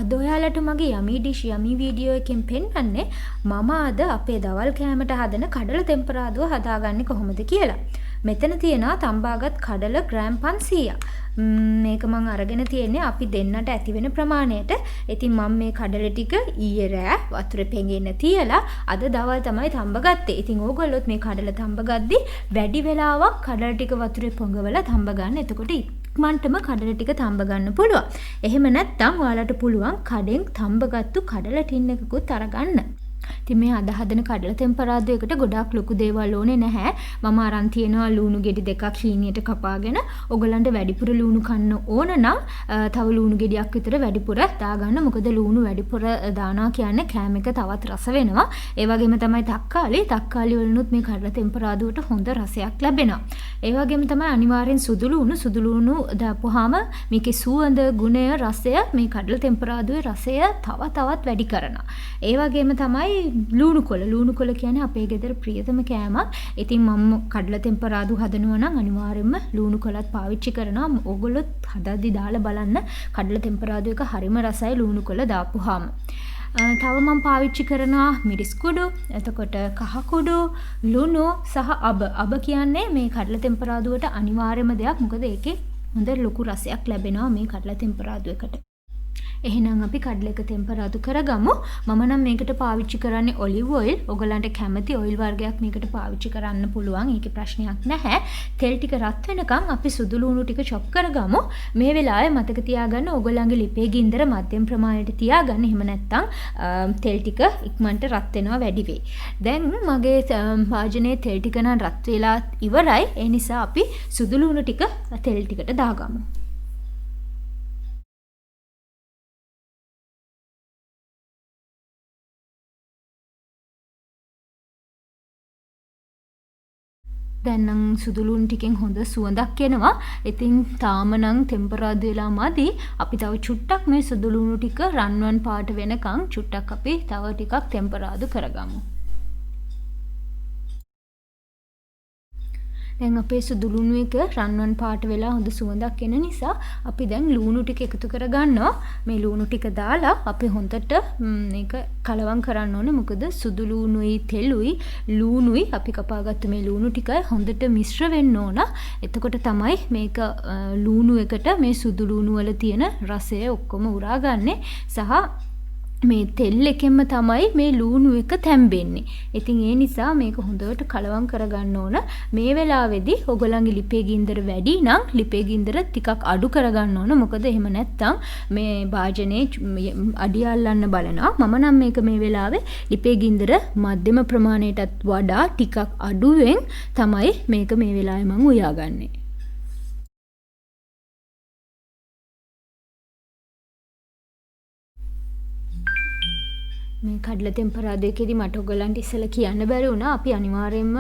අද ඔයාලට මගේ යමී ඩිෂ් යමී වීඩියෝ එකෙන් පෙන්වන්නේ මම අද අපේ දවල් කෑමට හදන කඩල තෙම්පරාදුව හදාගන්නේ කොහොමද කියලා. මෙතන තියෙනවා තම්බාගත් කඩල ග්‍රෑම් 500ක්. මේක මම අරගෙන තියෙන්නේ අපි දෙන්නට ඇති වෙන ප්‍රමාණයට. ඉතින් මම මේ කඩල ටික ඊයේ රෑ වතුරේ පෙඟෙන්න තියලා අද දවල් තමයි තම්බගත්තේ. ඉතින් ඕගොල්ලොත් මේ කඩල තම්බගද්දි වැඩි වෙලාවක් කඩල ටික වතුරේ පොඟවලා තම්බ ගන්න. එතකොට ඉක්මනටම කඩල ටික තම්බ ගන්න පුළුවන්. එහෙම නැත්නම් ඔයාලට පුළුවන් කඩෙන් තම්බගත්තු කඩල ටින් එකකුත් අරගන්න. ඉතින් මේ අද හදන කඩල තෙම්පරාදුවකට ගොඩාක් ලොකු දේවල් ඕනේ නැහැ. මම අරන් තියනවා ලුණු ගෙඩි දෙකක් හීනියට කපාගෙන. ඔයගලන්ට වැඩිපුර ලුණු කන්න ඕන නම් තව ලුණු ගෙඩියක් විතර වැඩිපුර දාගන්න. මොකද ලුණු වැඩිපුර දානවා කියන්නේ කෑම එක තවත් රස වෙනවා. ඒ වගේම තමයි තක්කාලි. තක්කාලි වලිනුත් මේ කඩල තෙම්පරාදුවට හොඳ රසයක් ලැබෙනවා. ඒ වගේම තමයි අනිවාර්යෙන් සුදු ලුණු දාපුවාම මේකේ සුවඳ, ගුණය, රසය මේ කඩල තෙම්පරාදුවේ රසය තවත් වැඩි කරනවා. ඒ වගේම තමයි ලුණු කොළ කියන්නේ අපේ ගෙදර ප්‍රියතම කෑමක්. ඉතින් මම කඩල තෙම්පරාදු හදනවා නම් අනිවාර්යයෙන්ම ලුණු කොළත් පාවිච්චි කරනවා. ඕගොල්ලොත් හදද්දි දාලා බලන්න කඩල තෙම්පරාදු එක හරිම රසයි ලුණු කොළ දාපුවාම. තව මම පාවිච්චි කරනවා මිරිස් කුඩු, එතකොට කහ කුඩු, ලුණු සහ අබ කියන්නේ මේ කඩල තෙම්පරාදුවට අනිවාර්යම දෙයක්. මොකද ඒකේ හොඳ ලොකු රසයක් ලැබෙනවා මේ කඩල තෙම්පරාදුවකට. එහෙනම් අපි කඩල එක තෙම්පරාදු කරගමු. මම නම් මේකට පාවිච්චි කරන්නේ ඔලිව් ඔයිල්. ඔයගලන්ට කැමති ඔයිල් වර්ගයක් මේකට පාවිච්චි කරන්න පුළුවන්. ඒකේ ප්‍රශ්නයක් නැහැ. තෙල් ටික රත් වෙනකන් අපි සුදු ලුණු ටික චොප් කරගමු. මේ වෙලාවේ මතක තියාගන්න ඔයගලන්ගේ ලිපේ ගින්දර මධ්‍යම ප්‍රමාණයට තියාගන්න. එහෙම නැත්නම් තෙල් ටික ඉක්මනට රත් වෙනවා වැඩි වෙයි. දැන් මගේ වාජනේ තෙල් ටික නම් රත් වෙලා ඉවරයි. ඒ නිසා අපි සුදු ලුණු ටික තෙල් ටිකට දාගමු. දැන් නම් සුදු ලුණු ටිකෙන් හොඳ සුවඳක් එනවා. ඉතින් තාම නම් තෙම්පරාදු වෙලා මදි. අපි තව චුට්ටක් මේ සුදු ලුණු ටික රන්වන් පාට වෙනකන් චුට්ටක් අපි තව ටිකක් තෙම්පරාදු කරගමු. දැන් අපේ සුදු ලුණු එක රන්වන් පාට වෙලා හොඳ සුවඳක් එන නිසා අපි දැන් ලුණු ටික එකතු කරගන්නවා. මේ ලුණු ටික දාලා අපි හොඳට මේක කලවම් කරන්න ඕනේ. මොකද සුදු ලුණුයි තෙලුයි ලුණුයි අපි කපාගත්ත මේ ලුණු ටිකයි හොඳට මිශ්‍ර වෙන්න ඕන. එතකොට තමයි මේක ලුණු එකට මේ සුදු ලුණු වල තියෙන රසය ඔක්කොම උරාගන්නේ සහ මේ තෙල් එකෙන්ම තමයි මේ ලුණු එක තැම්බෙන්නේ. ඉතින් ඒ නිසා මේක හොඳට කලවම් කරගන්න ඕන. මේ වෙලාවේදී ඔයගොල්ලන්ගේ ලිපේ ගින්දර වැඩි නම් ලිපේ ගින්දර ටිකක් අඩු කරගන්න ඕන. මොකද එහෙම නැත්තම් මේ භාජනේ අඩිය අල්ලන්න බලනවා. මම නම් මේක මේ වෙලාවේ ලිපේ ගින්දර මධ්‍යම ප්‍රමාණයටත් වඩා ටිකක් අඩුවෙන් තමයි මේක මේ වෙලාවේ මම උයාගන්නේ. මේ කඩල තෙම්පරාදුවේදී මට ඔයගලන්ට ඉස්සෙල්ලා කියන්න බැරි වුණා අපි අනිවාර්යයෙන්ම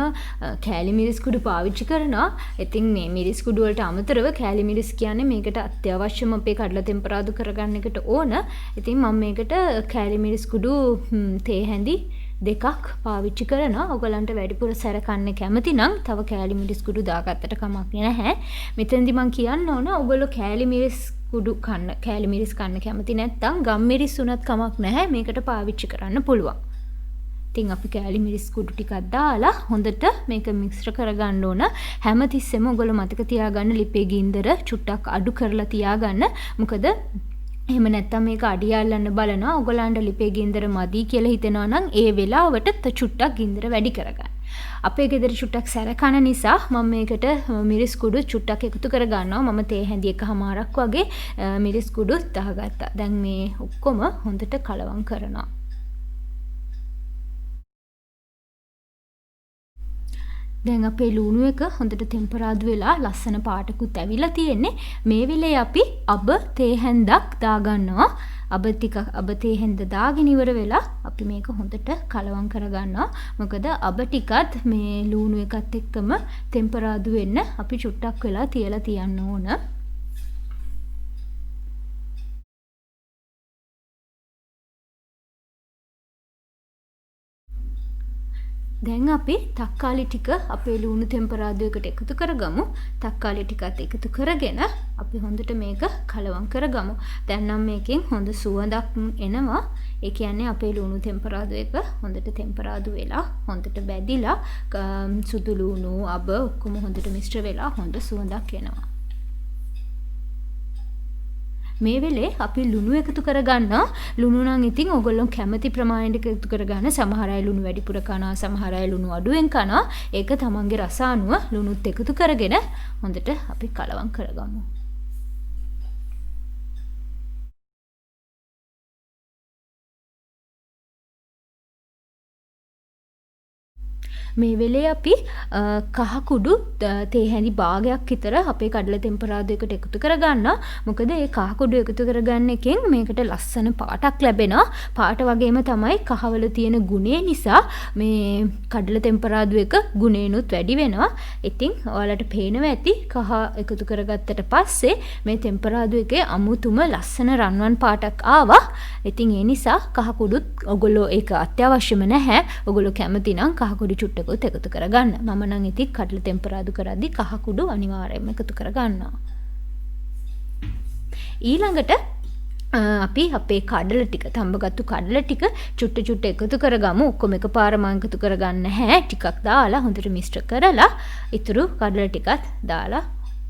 කෑලි මිරිස් කුඩු පාවිච්චි කරනවා. ඉතින් මේ මිරිස් කුඩු වලට අමතරව කෑලි මිරිස් කියන්නේ මේකට අත්‍යවශ්‍යම අපේ කඩල තෙම්පරාදු කරගන්න එකට ඕන. ඉතින් මම මේකට කෑලි මිරිස් කුඩු තේ හැඳි දෙකක් පාවිච්චි කරනවා. ඔයගලන්ට වැඩිපුර සැර කන්න කැමති නම් තව කෑලි මිරිස් කුඩු දාගත්තට කමක් නැහැ. මෙතෙන්දි මම කියන්න ඕන ඔයගොල්ලෝ කෑලි මිරිස් කුඩු කෑලි මිරිස් කන්න කැමති නැත්නම් ගම් මිරිස් උනත් කමක් නැහැ. මේකට පාවිච්චි කරන්න පුළුවන්. ඉතින් අපි කෑලි මිරිස් කුඩු ටිකක් දාලා හොඳට මේක මිශ්‍ර කරගන්න ඕන. හැමතිස්සෙම ඔයගොල්ලෝ මතක තියාගන්න ලිපේ ගින්දර චුට්ටක් අඩු කරලා තියාගන්න. මොකද එහෙම නැත්තම් මේක අඩිය අල්ලන්න බලනවා. ඔයගලන්ට ලිපේ ගින්දර මදි කියලා හිතෙනවා නම් ඒ වෙලාවට චුට්ටක් ගින්දර වැඩි කරගන්න. අපේ ගෙදර චුට්ටක් සැර කන නිසා මම මේකට මිරිස් කුඩු චුට්ටක් එකතු කර ගන්නවා. මම තේ හැඳි එකමාරක් වගේ මිරිස් කුඩු දාගත්තා. දැන් මේ ඔක්කොම හොඳට කලවම් කරනවා. දැන් අපේ ලුණු එක හොඳට තෙම්පරාදු වෙලා ලස්සන පාටකුත් ඇවිල්ලා තියෙන්නේ. මේ වෙලේ අපි අබ තේ හැන්දක් දාගන්නවා. අබ තේ හැන්ද දාගෙන ඉවර වෙලා අපි මේක හොඳට කලවම් කරගන්නවා. මොකද අබ ටිකත් මේ ලුණු එකත් එක්කම තෙම්පරාදු වෙන්න අපි චුට්ටක් වෙලා තියලා තියන්න ඕන. දැන් අපි තක්කාලි ටික අපේ ලුණු තෙම්පරාදුවකට එකතු කරගමු. තක්කාලි ටිකත් එකතු කරගෙන අපි හොඳට මේක කලවම් කරගමු. දැන් නම් මේකෙන් හොඳ සුවඳක් එනවා. ඒ කියන්නේ අපේ ලුණු තෙම්පරාදුව එක හොඳට තෙම්පරාදු වෙලා හොඳට බැදිලා සුදු ලුණු අබ ඔක්කොම හොඳට මිශ්‍ර වෙලා හොඳ සුවඳක් එනවා. මේ වෙලේ අපි ලුණු එකතු කරගන්නවා. ලුණු නම් ඉතින් ඔයගොල්ලෝ කැමති ප්‍රමාණයට එකතු කරගන්න. සමහර අය ලුණු වැඩිපුර කනවා, සමහර අය ලුණු අඩුවෙන් කනවා. ඒක තමන්ගේ රස අනුව ලුණුත් එකතු කරගෙන හොඳට අපි කලවම් කරගමු. මේ වෙලේ අපි කහ කුඩු තේ හැඳි භාගයක් විතර අපේ කඩල තෙම්පරාදුවකට එකතු කරගන්නවා. මොකද මේ කහ කුඩු එකතු කරගන්න එකෙන් මේකට ලස්සන පාටක් ලැබෙනවා. පාට වගේම තමයි කහවල තියෙන ගුණය නිසා මේ කඩල තෙම්පරාදුව එක ගුණේනුත් වැඩි වෙනවා. ඉතින් ඔයාලට පේනවා ඇති කහ එකතු කරගත්තට පස්සේ මේ තෙම්පරාදුව එකේ අමුතුම ලස්සන රන්වන් පාටක් ආවා. ඉතින් ඒ නිසා කහ කුඩුත් ඔයගොල්ලෝ ඒක අත්‍යවශ්‍යම නැහැ. ඔයගොල්ලෝ කැමති නම් කහ කුඩු චුට්ටකුත් එකතු කරගන්න. මම නම් ඉතින් කඩල තෙම්පරාදු කරද්දි කහ කුඩු අනිවාර්යයෙන්ම එකතු කරගන්නවා. ඊළඟට අපි අපේ කඩල ටික තඹගත්තු කඩල ටික චුට්ට එකතු කරගමු. ඔක්කොම එකපාරම එකතු කරගන්න නැහැ. ටිකක් දාලා හොඳට මිශ්‍ර කරලා ඊතුරු කඩල ටිකත් දාලා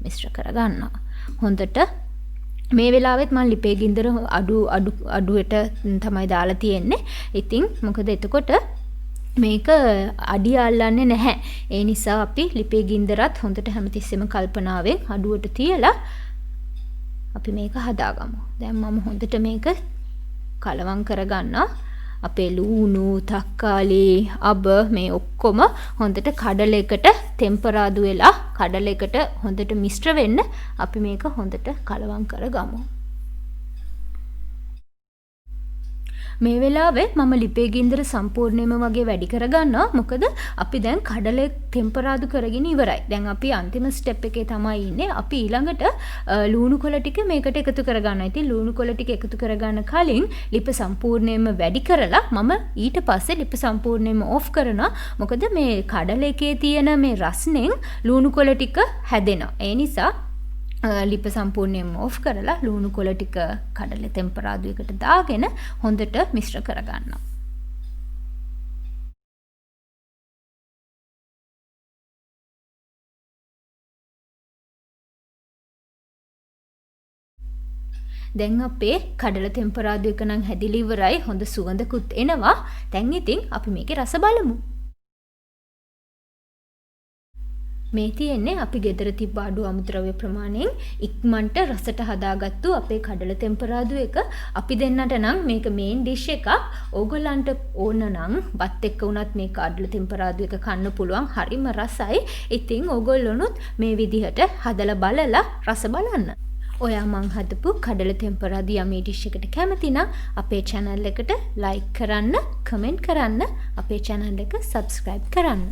මිශ්‍ර කරගන්නවා. හොඳට මේ වෙලාවෙත් මම ලිපේ ගින්දර අඩුවට තමයි දාලා තියෙන්නේ. ඉතින් මොකද එතකොට මේක අඩිය අල්ලන්නේ නැහැ. ඒ නිසා අපි ලිපේ ගින්දරත් හොඳට හැමතිස්සෙම කල්පනාවෙන් අඩුවට තියලා අපි මේක හදාගමු. දැන් මම හොඳට මේක කලවම් කරගන්නවා. අපේ ලුණු, තක්කාලි, අබ මේ ඔක්කොම හොඳට කඩල එකට තෙම්පරාදු වෙලා කඩල එකට හොඳට මිශ්‍ර වෙන්න අපි මේක හොඳට කලවම් කරගමු. මේ වෙලාවේ මම ලිපේ ගින්දර සම්පූර්ණයෙන්ම වගේ වැඩි කරගන්නවා. මොකද අපි දැන් කඩල තෙම්පරාදු කරගෙන ඉවරයි. දැන් අපි අන්තිම ස්ටෙප් එකේ තමයි ඉන්නේ. අපි ඊළඟට ලුණු කොළ ටික මේකට එකතු කරගන්නවා. ඉතින් ලුණු කොළ ටික එකතු කරගන්න කලින් ලිප සම්පූර්ණයෙන්ම වැඩි කරලා මම ඊට පස්සේ ලිප සම්පූර්ණයෙන්ම ඔෆ් කරනවා. මොකද මේ කඩල එකේ තියෙන මේ රස්නෙන් ලුණු කොළ ටික හැදෙනවා. ඒ නිසා ලිප සම්පූර්ණයෙන්ම ඔෆ් කරලා ලුණු කොළ ටික කඩල තෙම්පරාදුවකට දාගෙන හොඳට මිශ්‍ර කරගන්නවා. දැන් අපේ කඩල තෙම්පරාදුව එක නම් හැදිලා ඉවරයි. හොඳ සුවඳකුත් එනවා. දැන් ඉතින් අපි මේකේ රස බලමු. මේ තියෙන්නේ අපි ගෙදර තිබ්බ අඩු අමුද්‍රව්‍ය ප්‍රමාණයෙන් ඉක්මනට රසට හදාගත්තු අපේ කඩල තෙම්පරාදු එක. අපි දෙන්නට නම් මේක මේන් ඩිෂ් එකක්. ඕගොල්ලන්ට ඕන නම් බත් එක්ක වුණත් මේ කඩල තෙම්පරාදු එක කන්න පුළුවන්. හරිම රසයි. ඉතින් ඕගොල්ලොනුත් මේ විදිහට හදලා බලලා රස බලන්න. ඔයා මං හදපු කඩල තෙම්පරාදු යමී ඩිෂ් එකට කැමති නම් අපේ channel එකට like කරන්න, comment කරන්න, අපේ channel එක subscribe කරන්න.